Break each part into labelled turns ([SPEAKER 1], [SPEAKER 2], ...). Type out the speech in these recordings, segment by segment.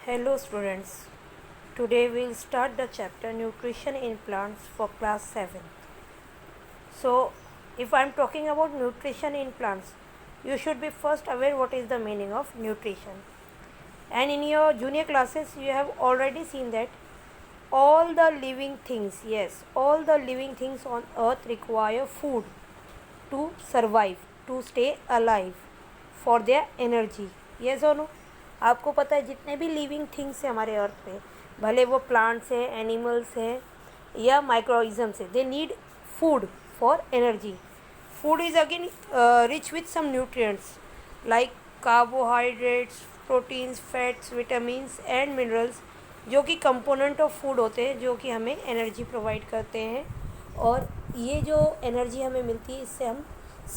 [SPEAKER 1] Hello students, today we will start the chapter Nutrition in Plants for class 7th. So, if I am talking about nutrition in plants, you should be first aware what is the meaning of nutrition. And in your junior classes, you have already seen that all the living things, yes, all the living things on earth require food to survive, to stay alive, for their energy. Yes or no? आपको पता है जितने भी living things हैं हमारे अर्थ पे, भले वो प्लांट्स हैं, एनिमल्स हैं या माइक्रोऑर्गेनिजम्स हैं, they need food for energy. Food is again rich with some nutrients like carbohydrates, proteins, fats, vitamins and minerals, जो कि कंपोनेंट ऑफ फूड होते हैं, जो कि हमें एनर्जी प्रोवाइड करते हैं. और ये जो एनर्जी हमें मिलती है, इससे हम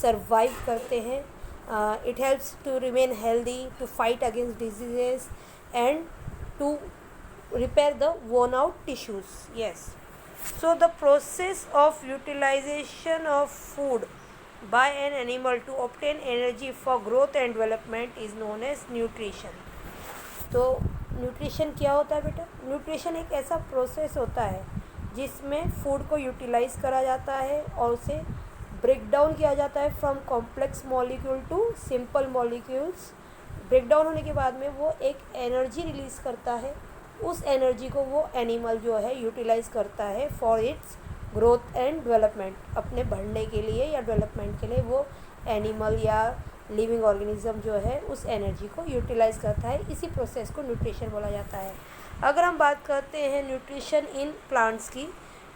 [SPEAKER 1] सर्वाइव करते हैं. It helps to remain healthy, to fight against diseases and to repair the worn out tissues. Yes. So the process of utilization of food by an animal to obtain energy for growth and development is known as nutrition. तो nutrition क्या होता है बेटा? Nutrition एक ऐसा process होता है जिसमें फूड को यूटिलाइज करा जाता है और उसे ब्रेक डाउन किया जाता है from complex molecule to simple molecules. Break down होने के बाद में वो एक एनर्जी रिलीज़ करता है. उस एनर्जी को वो एनिमल जो है यूटिलाइज करता है for its growth and development. अपने बढ़ने के लिए या डेवलपमेंट के लिए वो एनिमल या लिविंग ऑर्गेनिज्म जो है उस एनर्जी को यूटिलाइज करता है. इसी प्रोसेस को न्यूट्रिशन बोला जाता है. अगर हम बात करते हैं न्यूट्रिशन इन प्लांट्स की,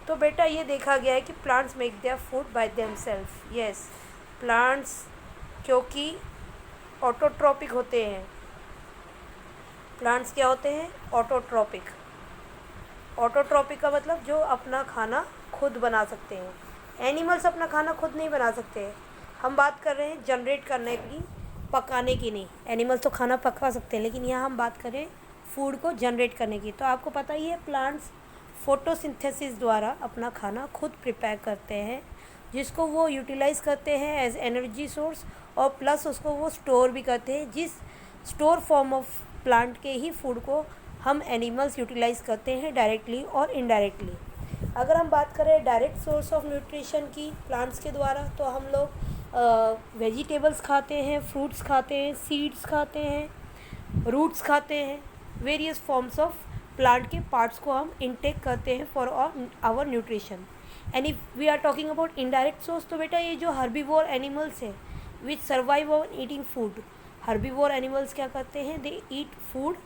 [SPEAKER 1] तो बेटा ये देखा गया है कि plants make their food by themselves. Yes, plants क्योंकि ऑटोट्रॉपिक होते हैं. प्लांट्स क्या होते हैं? ऑटोट्रॉपिक. ऑटोट्रॉपिक का मतलब जो अपना खाना खुद बना सकते हैं. एनिमल्स अपना खाना खुद नहीं बना सकते. हम बात कर रहे हैं जनरेट करने की, पकाने की नहीं. एनिमल्स तो खाना पका सकते हैं, लेकिन यहाँ हम बात करें फूड को जनरेट करने की. तो आपको पता ही है प्लांट्स फोटोसिंथेसिस द्वारा अपना खाना खुद प्रिपेयर करते हैं, जिसको वो यूटिलाइज़ करते हैं एज एनर्जी सोर्स, और प्लस उसको वो स्टोर भी करते हैं. जिस स्टोर फॉर्म ऑफ प्लांट के ही फूड को हम एनिमल्स यूटिलाइज़ करते हैं डायरेक्टली और इनडायरेक्टली. अगर हम बात करें डायरेक्ट सोर्स ऑफ न्यूट्रिशन की प्लांट्स के द्वारा, तो हम लोग वेजिटेबल्स खाते हैं, फ्रूट्स खाते हैं, सीड्स खाते हैं, रूट्स खाते हैं. वेरियस फॉर्म्स ऑफ प्लांट के पार्ट्स को हम इनटेक करते हैं for our nutrition. And if we are talking about indirect source, तो बेटा ये जो हर्बीवोर एनिमल्स हैं which survive on eating food. Herbivore animals क्या करते हैं? They eat food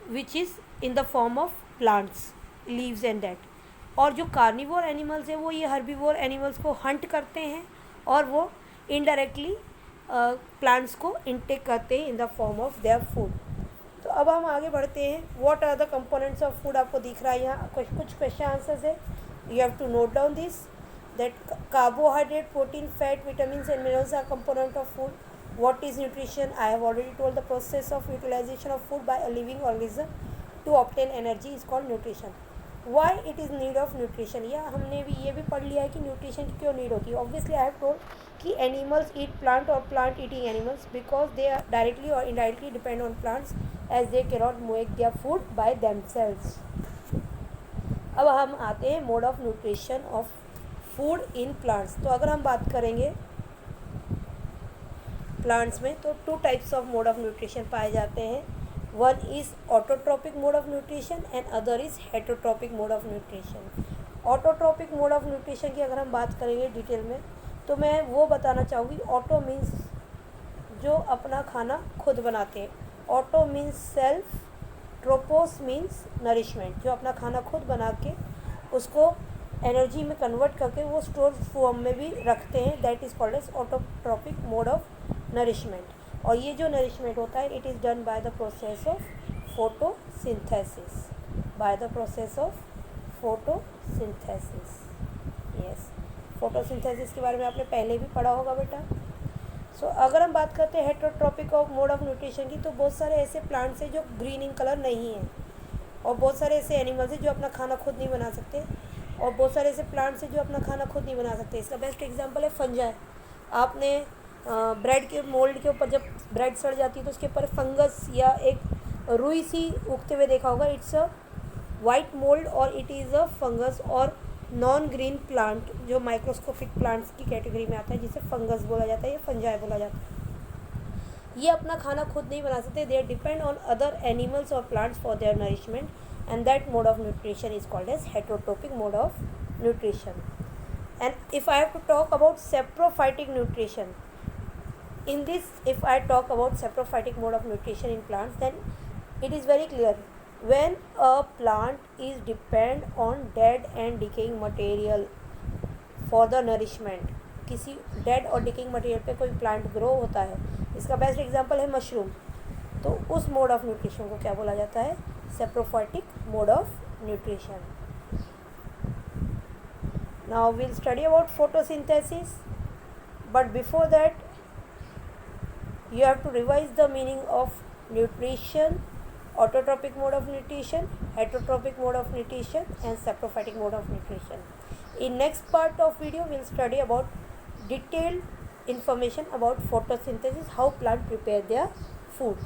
[SPEAKER 1] which is in the form of plants, leaves and that. और जो कार्निवोर एनिमल्स हैं वो ये हर्बीवोर एनिमल्स को हंट करते हैं और वो इनडायरेक्टली प्लांट्स को इनटेक करते हैं in the form of their food. तो अब हम आगे बढ़ते हैं. What are the components of food? आपको दिख रहा है यहाँ कुछ क्वेश्चन आंसर्स है. You have to note down this that carbohydrate, protein, fat, vitamins and minerals are component of food. What is nutrition? I have already told the process of utilisation of food by a living organism to obtain energy is called nutrition. Why it is need of nutrition? या हमने भी ये भी पढ़ लिया है कि nutrition की क्यों नीड होती है. ऑब्वियसली आई हैव टोल्ड कि एनिमल्स ईट प्लांट और plant eating animals because they are directly और indirectly depend on plants as they cannot make their food by themselves. अब हम आते हैं mode of nutrition of food in plants. तो अगर हम बात करेंगे प्लांट्स में, तो 2 types of mode of nutrition पाए जाते हैं. One is autotrophic mode of nutrition and other is heterotrophic mode of nutrition. Autotrophic mode of nutrition की अगर हम बात करेंगे डिटेल में, तो मैं वो बताना चाहूँगी. ऑटो मीन्स जो अपना खाना खुद बनाते हैं. Auto means self, trophos means nourishment, जो अपना खाना खुद बना के उसको एनर्जी में कन्वर्ट करके वो स्टोर फॉर्म में भी रखते हैं. That is called as autotrophic mode of nourishment. और ये जो नरिशमेंट होता है, it is done by the process of photosynthesis. By the process of photosynthesis. Yes, photosynthesis के बारे में आपने पहले भी पढ़ा होगा बेटा. सो अगर हम बात करते हैं heterotrophic of mode of nutrition की, तो बहुत सारे ऐसे प्लांट्स हैं जो ग्रीन इन कलर नहीं हैं, और बहुत सारे ऐसे एनिमल्स हैं जो अपना खाना खुद नहीं बना सकते, और बहुत सारे ऐसे प्लांट्स हैं जो अपना खाना खुद नहीं बना सकते. इसका बेस्ट एग्जांपल है फंजाई. आपने ब्रेड के मोल्ड के ऊपर जब ब्रेड सड़ जाती है तो उसके ऊपर फंगस या एक रुई सी उगते हुए देखा होगा, इट्स अ वाइट मोल्ड और इट इज़ अ फंगस और नॉन ग्रीन प्लांट जो माइक्रोस्कोपिक प्लांट्स की कैटेगरी में आता है, जिसे फंगस बोला जाता है या फंजाई बोला जाता है। ये अपना खाना खुद नहीं बना सकते, they depend on other animals और plants for their nourishment, and that mode of nutrition is called as heterotrophic mode of nutrition. And if I have to talk about saprophytic nutrition, in this, if I talk about saprophytic mode of nutrition in plants, then it is very clear. When a plant is depend on dead and decaying material for the nourishment, किसी dead और decaying material पे कोई plant grow होता है, इसका best example है mushroom, तो उस मोड ऑफ न्यूट्रिशन को क्या बोला जाता है? saprophytic mode of nutrition. Now we'll study about photosynthesis, but before that you have to revise the meaning of nutrition, autotrophic mode of nutrition, heterotrophic mode of nutrition, and saprophytic mode of nutrition. In next part of video we'll study about detailed information about photosynthesis, how plant prepare their food.